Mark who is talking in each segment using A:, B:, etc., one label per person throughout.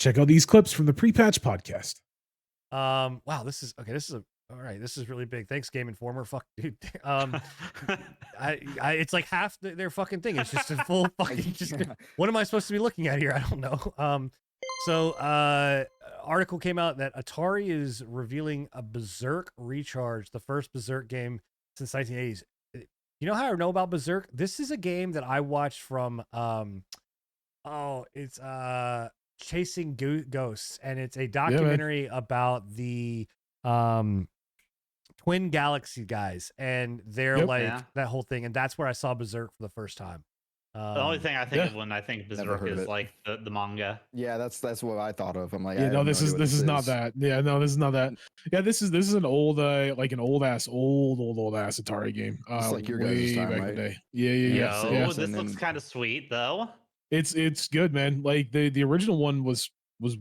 A: Check out these clips from the pre-patch podcast.
B: Wow, this is all right. This is really big. Thanks, Game Informer. Fuck, dude. It's like half their fucking thing. It's just a full fucking. What am I supposed to be looking at here? I don't know. Article came out that Atari is revealing a Berzerk Recharged, the first Berzerk game since 1980s. You know how I know about Berzerk? This is a game that I watched from it's Chasing Ghosts, and it's a documentary about the Twin Galaxy guys and their that whole thing, and that's where I saw Berzerk for the first time.
C: The only thing I think of when I think Berzerk is like the manga.
D: Yeah, that's what I thought of. I'm like,
A: yeah, no, this is not that. Yeah, no, this is not that. Yeah, this is an old like an old ass Atari game.
D: It's like your guys' time,
A: back
D: right?
A: in the day. Yeah.
C: This looks kind of sweet though.
A: It's good, man. Like the original one was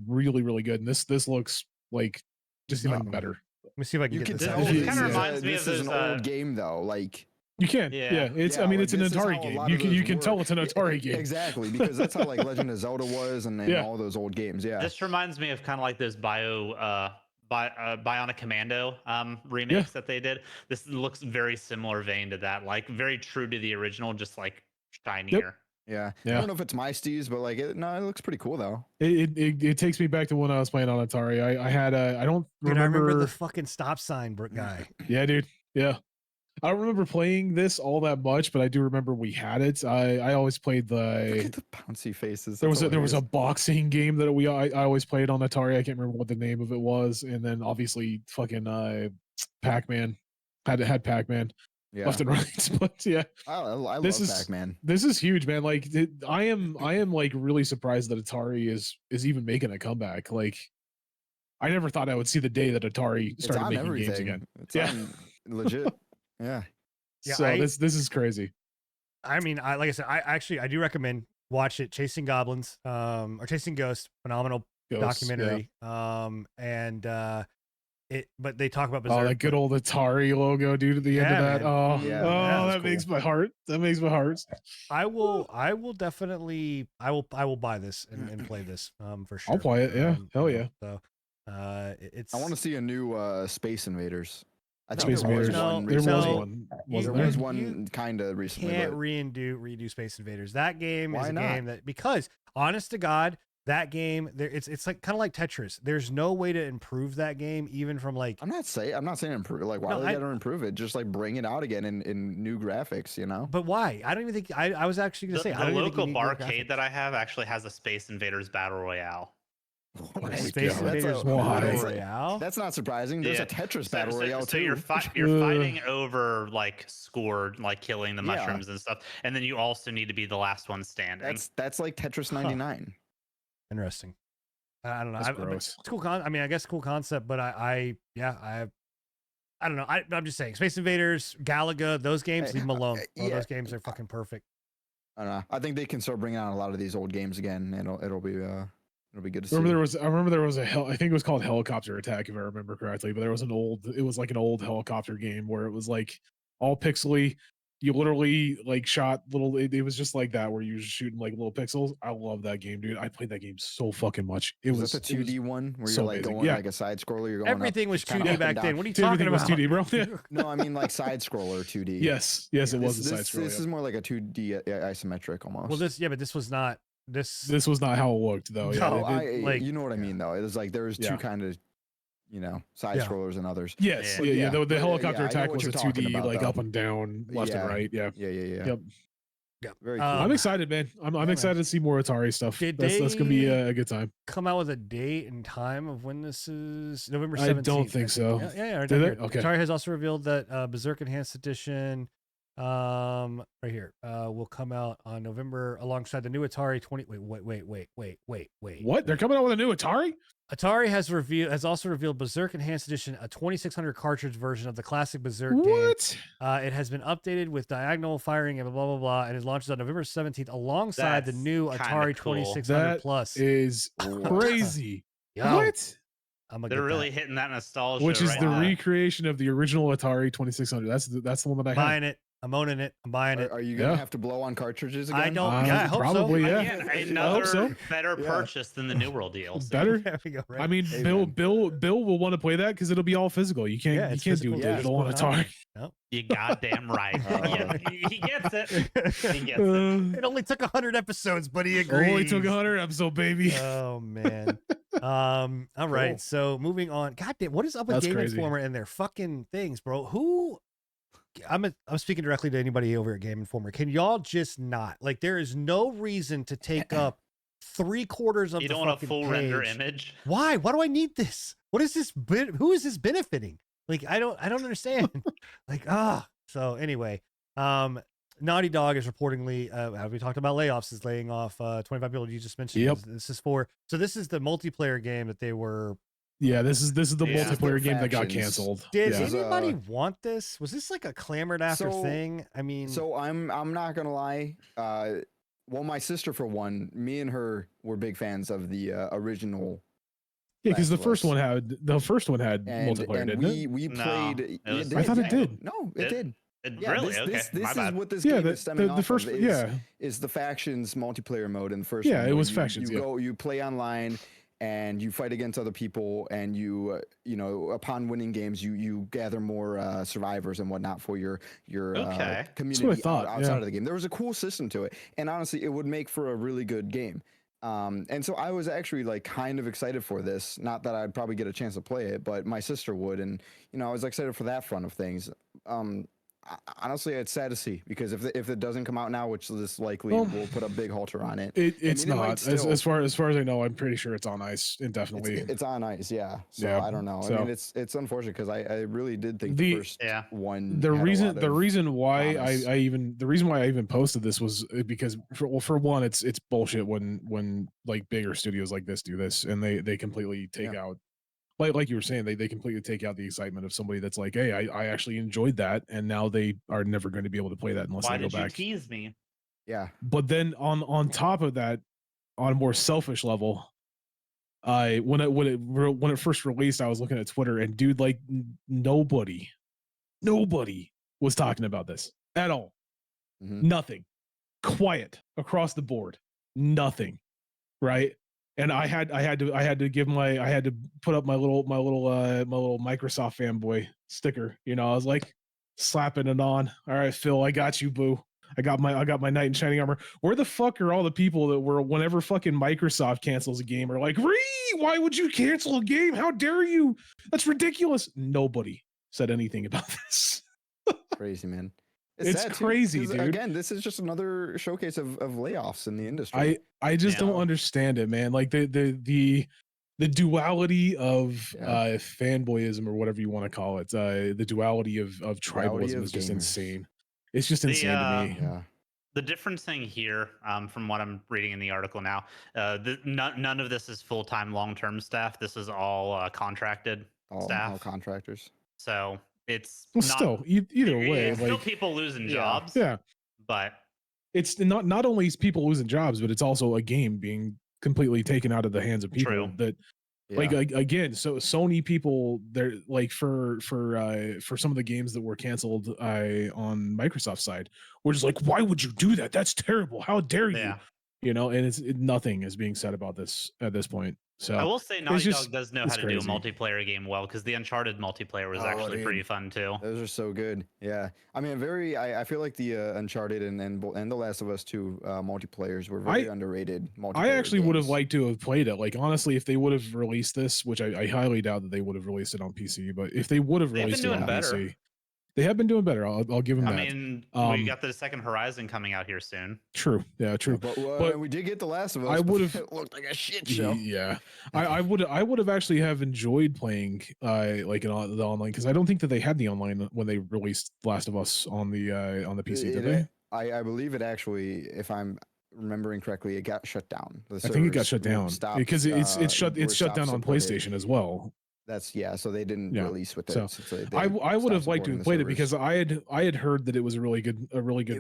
A: really good, and this looks like just even better.
B: Let me see if I can get this.
C: It kind of reminds me
D: of
C: this
D: is an old game though. Like
A: you can, it's. I mean, it's an Atari game. You can tell it's an Atari game.
D: Exactly, because that's how like Legend of Zelda was, and all those old games. Yeah,
C: this reminds me of kind of like those Bionic Commando remakes that they did. This looks very similar vein to that, like very true to the original, just like shinier.
D: Yeah. I don't know if it's my steez, but like it looks pretty cool though.
A: It takes me back to when I was playing on Atari. I had I don't remember.
B: I remember the fucking stop sign guy.
A: Yeah, dude. Yeah. I don't remember playing this all that much, but I do remember we had it. I always played
D: Look at the bouncy faces.
A: There was a boxing game that I always played on Atari. I can't remember what the name of it was, and then obviously fucking Pac-Man had Pac-Man.
D: Yeah.
A: Left and right, but yeah,
D: I love Pac-Man.
A: This is huge, man. Like I am like really surprised that Atari is even making a comeback. Like I never thought I would see the day that Atari started making games again.
D: It's legit. Yeah.
A: So this is crazy.
B: I mean, like I said, I do recommend watch it. Chasing Goblins, or Chasing Ghosts, phenomenal documentary. But they talk about Berzerk.
A: Oh, that good old Atari logo, dude, at the end of that.
B: Man.
A: That cool. Makes my heart. That makes my heart.
B: I will definitely I will buy this and play this for sure.
A: I'll play it. Yeah. Hell yeah.
B: So it's
D: I want to see a new Space Invaders. I
A: think there was one.
D: There was one kind of recently.
B: Can't redo Space Invaders. That game is a game that, because honest to God, that game it's like kind of like Tetris. There's no way to improve that game, even from like
D: I'm not saying improve. Like why do they gotta improve it? Just like bring it out again in new graphics, you know?
B: But why? I don't even think I was actually gonna say
C: the local barcade that I have actually has a Space Invaders Battle Royale.
B: Space Invaders Battle Royale.
D: That's not surprising. There's a Tetris Battle Royale too.
C: So you're fighting over like score, like killing the mushrooms and stuff, and then you also need to be the last one standing.
D: That's like Tetris 99.
B: Interesting. I don't know.
A: It's
B: cool. I mean, I guess cool concept, but I don't know. I'm just saying, Space Invaders, Galaga, those games, leave them alone. Those games are fucking perfect.
D: I don't know. I think they can start bringing out a lot of these old games again, and it'll be good to see.
A: I remember there was I think it was called Helicopter Attack, if I remember correctly, but there was it was like an old helicopter game where it was like all pixely. You literally like shot little. It was just like that, where you were just shooting like little pixels. I love that game, dude. I played that game so fucking much. It was
D: a 2D one where you're like going like a side scroller. You're going
B: everything was 2D back then. What are you talking about?
A: Everything was 2D, bro.
D: No, I mean like side scroller 2D.
A: Yes, it was a side scroller.
D: This is more like a 2D isometric almost.
B: Well, but this was not.
A: This was not how it looked though.
D: No, you know what I mean though. It was like there was two kind of, side scrollers and others.
A: Yes, The helicopter attack was a 2D, like up and down, left and right. Yeah.
D: Yep. Very cool.
A: I'm excited, man. I'm excited to see more Atari stuff. That's gonna be a good time.
B: Come out with a date and time of when this is? November 17th.
A: I don't think so.
B: Yeah.
A: Did it? Okay.
B: Atari has also revealed that Berzerk Enhanced Edition, right here, will come out on November alongside the new Atari 20. Wait.
A: What? They're coming out with a new Atari?
B: Atari has also revealed Berzerk Enhanced Edition, a 2600 cartridge version of the classic Berzerk game. It has been updated with diagonal firing and blah blah blah, and it launches on November 17th alongside the new Atari 2600 Plus.
A: Is crazy.
B: What?
C: They're really hitting that nostalgia,
A: which is the recreation of the original Atari 2600. That's the one that I have.
B: Buying it. I'm owning it. I'm buying it.
D: Are you gonna have to blow on cartridges again?
B: I don't. Yeah, I hope
A: probably,
B: so.
A: yeah.
C: Again,
A: I hope
C: another
A: so.
C: better purchase than the New World DLC.
A: Better.
B: There we go. Right?
A: I mean,
D: Hey,
A: Bill will want to play that because it'll be all physical. You can't
B: it's
A: do digital on Atari.
B: Nope.
C: You goddamn right. Yeah, he gets it. He gets it.
B: It only took 100 episodes, but he agrees.
A: Only took 100 episodes, baby.
B: Oh man. All right.
D: Cool.
B: So moving on. God damn, what is up with
A: That's
B: Game
A: crazy.
B: Informer and their fucking things, bro? Who? I'm speaking directly to anybody over at Game Informer. Can y'all just not like? There is no reason to take up 3/4 of
C: You
B: the
C: don't want a
B: fucking
C: full
B: page.
C: render image.
B: Why? Why do I need this? What is this? Who is this benefiting? Like, I don't understand. Like, So anyway, Naughty Dog is reportedly, as we talked about layoffs, is laying off 25 people. You just mentioned.
A: Yep.
B: This is this is the multiplayer game that they were.
A: Yeah, this is the
C: Yeah.
A: multiplayer game that got
D: Factions.
A: canceled.
B: Did
A: yeah.
B: anybody want this? Was this like a clamored after thing? I mean,
D: So I'm not gonna lie. Well, my sister for one, me and her were big fans of the original.
A: Yeah, because the
D: Last of
A: first
D: Us.
A: one had
D: And,
A: multiplayer,
D: and
A: didn't it?
D: we
C: No,
D: played.
C: it was-
A: I thought it did.
D: No, it
C: Did?
D: did.
C: Really?
D: This,
C: Okay.
D: this
C: My
D: is
C: bad.
D: what this
A: Yeah,
D: game is stemming
A: the
D: off
A: first
D: of. Is the factions multiplayer mode in the first one.
A: Yeah, it
D: where
A: was
D: you,
A: factions,
D: You
A: yeah.
D: go, you play online, and you fight against other people, and you upon winning games, you gather more survivors and whatnot for your
C: Okay.
D: community
A: That's what I thought,
D: outside
A: yeah.
D: of the game. There was a cool system to it, and honestly, it would make for a really good game. And so I was actually like kind of excited for this. Not that I'd probably get a chance to play it, but my sister would, and I was excited for that front of things. Honestly, it's sad to see because if it doesn't come out now, which this likely will put a big halter on it.
A: It's
D: I mean, it might
A: not
D: still-
A: as far as I know. I'm pretty sure it's on ice indefinitely.
D: It's on ice, yeah. So
A: Yeah,
D: I don't know.
A: so-
D: I mean, it's unfortunate because I really did think
A: The-
D: the first
C: Yeah.
D: one.
A: the
D: had a
A: reason
D: lot
A: the
D: of
A: reason why
D: promise.
A: the reason why I even posted this was because for one, it's bullshit when like bigger studios like this do this and they completely take out. Like you were saying, they completely take out the excitement of somebody that's like, hey, I actually enjoyed that, and now they are never going to be able to play that unless
C: Why
A: they go
C: did you
A: back.
C: tease me?
D: Yeah.
A: But then on top of that, on a more selfish level, when it first released, I was looking at Twitter, and dude, like nobody was talking about this at all.
D: Mhm.
A: Nothing. Quiet across the board. Nothing. Right. And I had to put up my little Microsoft fanboy sticker. I was like slapping it on. All right, Phil, I got you, boo. I got my knight in shining armor. Where the fuck are all the people that were whenever fucking Microsoft cancels a game are like, why would you cancel a game? How dare you? That's ridiculous. Nobody said anything about this.
D: Crazy, man.
A: It's
D: sad, too,
A: crazy,
D: 'cause,
A: dude.
D: Again, this is just another showcase of layoffs in the industry.
A: I just don't
C: Yeah.
A: understand it, man. Like the duality of
D: Yeah.
A: fanboyism or whatever you want to call it. The duality of tribalism
D: of
A: is just
D: gamers.
A: insane. It's just insane to me.
D: Yeah.
C: The difference thing here, from what I'm reading in the article now, none of this is full-time, long-term staff. This is all contracted
D: All
C: staff.
D: contractors.
C: So it's
A: Well,
C: not,
A: still, either way,
C: it's still
A: like
C: people losing
D: Yeah.
C: jobs.
A: yeah,
C: But
A: it's not only is people losing jobs, but it's also a game being completely taken out of the hands of people
C: True.
A: that.
D: Yeah.
A: Like again, so Sony people, they're like for some of the games that were canceled on Microsoft's side, we're just like, why would you do that? That's terrible. How dare you?
C: yeah,
A: And nothing is being said about this at this point. So
C: I will say Naughty
A: just-
C: Dog does know
A: it's
C: how to do a
A: crazy.
C: multiplayer game well, because the Uncharted multiplayer was
D: Oh,
C: actually
D: dude.
C: pretty fun too.
D: Those are so good. Yeah. I mean, I feel like the Uncharted and The Last of Us 2 multiplayers were very underrated.
A: I actually would have
D: games.
A: liked to have played it. Like honestly, if they would have released this, which I highly doubt that they would have released it on PC, but if they would have
C: They've been
A: released it
C: doing
A: on
C: better.
A: PC, they have been doing better. I'll give them
C: I
A: that.
C: mean,
A: Um,
C: we got the second Horizon coming out here soon.
A: True. Yeah, true.
D: But we did get The Last of Us.
A: I
D: but
A: would've-
D: It looked like a shit show.
A: Yeah, I would have actually have enjoyed playing like the online because I don't think that they had the online when they released Last of Us on the PC, did they?
D: I believe it actually, if I'm remembering correctly, it got shut down. The
A: I think it got
D: servers
A: shut down
D: stopped,
A: because it's shut
D: were
A: shut down on
D: supported.
A: PlayStation as well.
D: That's so they didn't
A: Yeah.
D: release with
A: So,
D: it. So they
A: I would
D: stopped
A: have liked to
D: supporting
A: have
D: the
A: played it
D: servers.
A: because I had heard that it was a really good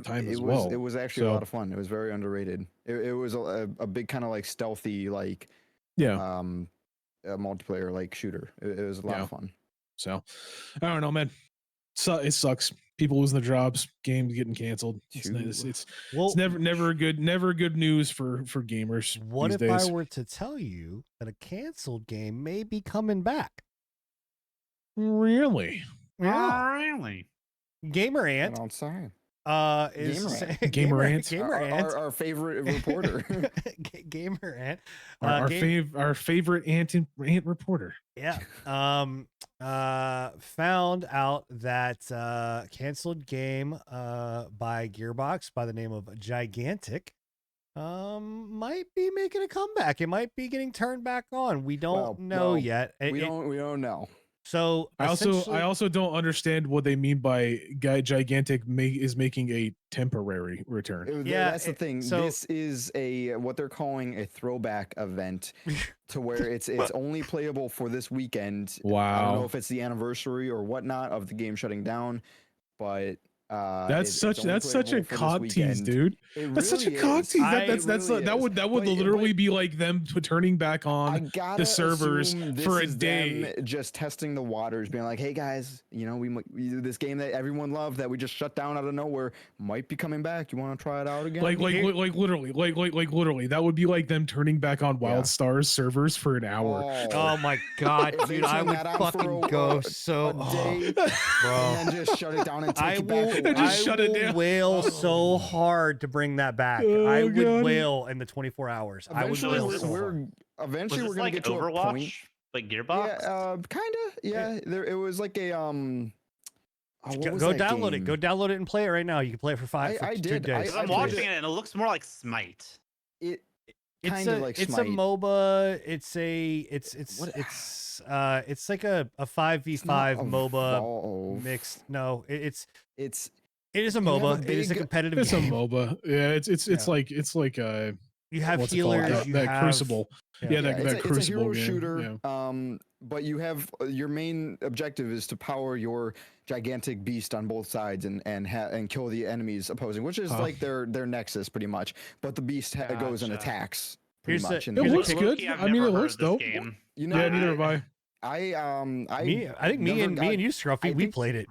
A: time as well.
D: It was actually a
A: So-
D: lot of fun. It was very underrated. It was a big kind of like stealthy like
A: Yeah.
D: a multiplayer like shooter. It was a lot of fun.
A: So I don't know, man. So it sucks. people losing their jobs, games getting canceled. It's never good news for gamers
B: What
A: these
B: if
A: days.
B: I were to tell you that a canceled game may be coming back?
A: Really?
B: Yeah.
C: Really?
B: Gamer Ant.
D: Outside.
B: Is
A: Gamer Ant.
B: Gamer Ant.
D: Our favorite reporter.
B: Gamer Ant.
A: Our favorite ant reporter.
B: Yeah. Found out that canceled game by Gearbox by the name of Gigantic might be making a comeback. It might be getting turned back on. We don't know yet.
D: We don't know.
B: So
A: I also don't understand what they mean by Gigantic is making a temporary return.
D: That's the thing. So, this is what they're calling a throwback event to where it's only playable for this weekend.
A: Wow.
D: I don't know if it's the anniversary or whatnot of the game shutting down, but
A: that's such a cock tease, dude. That's such a cock tease. That would literally be like them turning back on the servers for a day,
D: just testing the waters, being like, "Hey guys, this game that everyone loved that we just shut down out of nowhere might be coming back. You want to try it out again?"
A: Like literally, that would be like them turning back on WildStar's servers for an hour.
B: Oh my god, dude! I would fucking go bro,
D: and then just shut it down and take it back.
A: Shut it down.
B: Wail so hard to bring that back. I would wail in the 24 hours.
D: Eventually,
B: I would wail
D: we're
C: gonna
D: like
C: get to
D: Overwatch,
C: a point, like Gearbox.
D: Yeah, kind of. Yeah, it was like a
B: Go download it. Go download it and play it right now. You can play it for
D: I
B: 2
D: did.
B: days.
C: I'm watching it and it looks more like Smite.
D: It's
B: a MOBA. It's like a 5v5 MOBA mixed. No, it is a MOBA. It is a competitive
A: It's
B: game.
A: a MOBA. Yeah, it's like
B: you have
A: what's
B: healers.
A: that Crucible. Yeah, that Crucible
D: it's a hero
A: game.
D: shooter.
A: Yeah.
D: But you have your main objective is to power your gigantic beast on both sides and kill the enemies opposing, which is like their nexus pretty much. But the beast goes and attacks pretty much.
A: It looks good. I mean, it looks dope.
C: Yeah,
A: neither have I.
D: I
B: think me and you, Scruffy, we played it.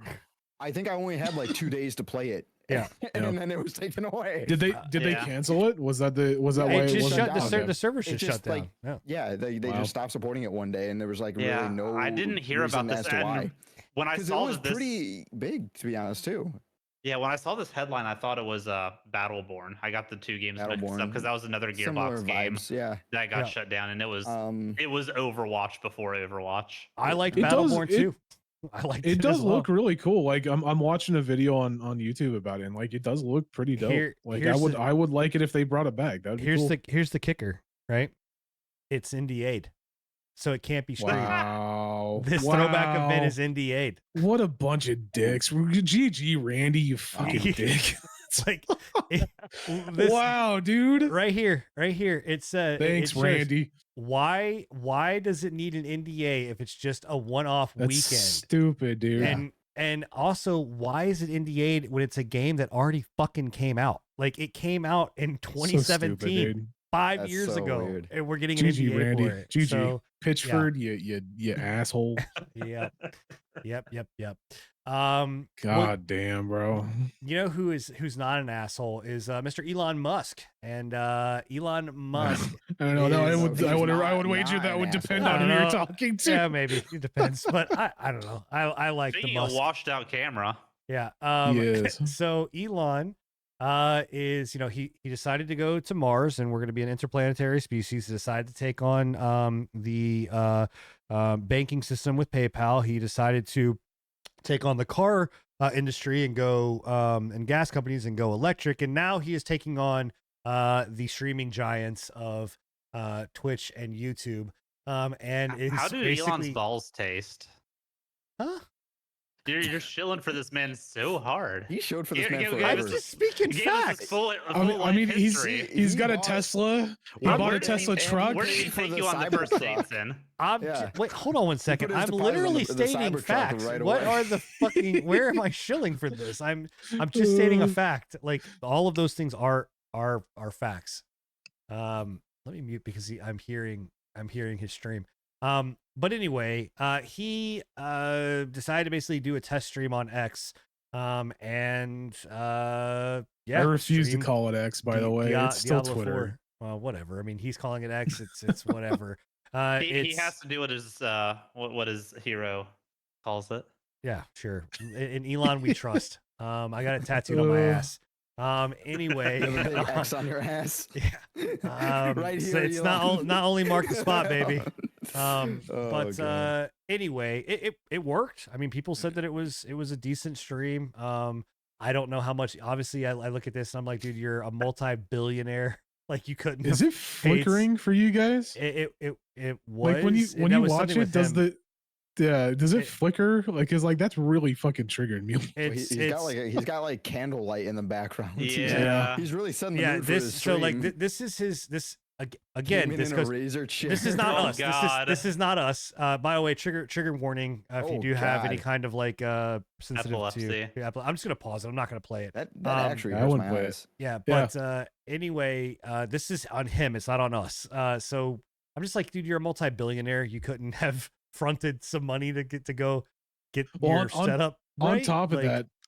D: I think I only had like 2 days to play it.
B: Yeah,
D: and then it was taken away.
A: Did they cancel it? Was that why
B: it just
A: shut
B: down? The server just shut down.
D: They just stopped supporting it one day, and there was like really no.
C: I didn't hear about this.
D: Why.
C: When I saw
D: it was pretty big, to be honest, too.
C: Yeah, when I saw this headline, I thought it was Battleborn. I got the two games mixed up because that was another Gearbox game that got shut down, and it was Overwatch before Overwatch.
B: I liked Battleborn too. I liked it.
A: It does look really cool. Like I'm watching a video on YouTube about it, and like it does look pretty dope. I would like it if they brought it back. That would be cool.
B: Here's the kicker, right? It's NDA'd. So it can't be streamed.
A: Wow.
B: This throwback event is NDA'd.
A: What a bunch of dicks. GG, Randy, you fucking dick.
B: It's like,
A: wow, dude.
B: Right here. It says,
A: thanks, Randy.
B: Why does it need an NDA if it's just a one-off weekend?
A: Stupid, dude.
B: And also, why is it NDA'd when it's a game that already fucking came out? Like, it came out in 2017. So stupid, 5 years ago,
D: weird.
B: And we're getting an NDA
A: Randy.
B: for it.
A: GG.
B: So,
A: Pitchford, you asshole.
B: Yep.
A: God damn, bro.
B: You know who's not an asshole is Mr. Elon Musk. And Elon Musk.
A: I don't know. I would wager that would depend on who you're talking to.
B: Yeah, maybe it depends, but I don't know. I like the Musk.
C: A washed out camera.
B: Yeah. So Elon is he decided to go to Mars, and we're going to be an interplanetary species. He decided to take on the banking system with PayPal. He decided to take on the car industry and go and gas companies and go electric. And now he is taking on the streaming giants of Twitch and YouTube. And it's
C: how do Elon's balls taste?
B: Huh?
C: You're shilling for this man so hard.
D: He showed for this man forever.
B: I'm just speaking facts.
A: I mean, he's got a Tesla. He bought a Tesla truck.
C: Where did he take you on the first dates in?
B: Wait, hold on one second. I'm literally stating facts. What are the fucking? Where am I shilling for this? I'm just stating a fact. Like all of those things are facts. Let me mute because I'm hearing his stream. But anyway, he decided to basically do a test stream on X Yeah,
A: I refuse to call it X, by the way. It's still
B: Diablo
A: Twitter.
B: 4. Well, whatever. I mean, he's calling it X. It's whatever.
C: He has to do what his hero calls it.
B: Yeah, sure. In Elon, we trust. I got it tattooed on my ass. Anyway,
D: You have a big X on your ass.
B: Yeah.
D: Right here.
B: So it's not only mark the spot, baby.
D: God.
B: Anyway, it worked. I mean, people said that it was a decent stream. I don't know how much. Obviously, I look at this and I'm like, dude, you're a multi-billionaire. Like you couldn't.
A: Is it flickering for you guys?
B: It was.
A: Like when you watch it, does it flicker? Like, is like that's really fucking triggering me.
D: He's got like candlelight in the background.
C: Yeah,
D: he's really setting the mood for his stream.
B: So like this is his. Again, this is not us.
C: God.
B: This is not us. By the way, trigger warning. If you do have any kind of like sensitive
C: epilepsy.
B: I'm just gonna pause it. I'm not gonna play it.
D: That actually hurts my eyes.
B: Yeah, but anyway, this is on him. It's not on us. So I'm just like, dude, you're a multi-billionaire. You couldn't have fronted some money to get your setup. Right?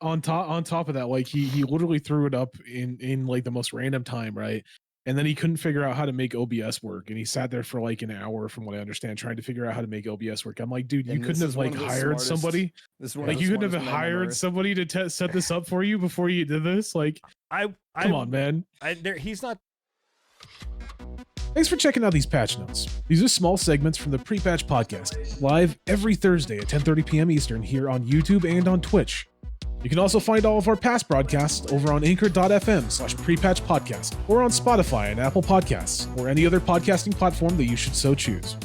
A: On top of that, like he literally threw it up in like the most random time, right? And then he couldn't figure out how to make OBS work, and he sat there for like an hour, from what I understand, trying to figure out how to make OBS work. I'm like, dude, you couldn't have like hired somebody. Like you couldn't have hired somebody to set this up for you before you did this. Like, come on, man.
B: He's not.
A: Thanks for checking out these patch notes. These are small segments from the Pre-Patch Podcast, live every Thursday at 10:30 p.m. Eastern here on YouTube and on Twitch. You can also find all of our past broadcasts over on anchor.fm/prepatch podcast or on Spotify and Apple Podcasts or any other podcasting platform that you should so choose.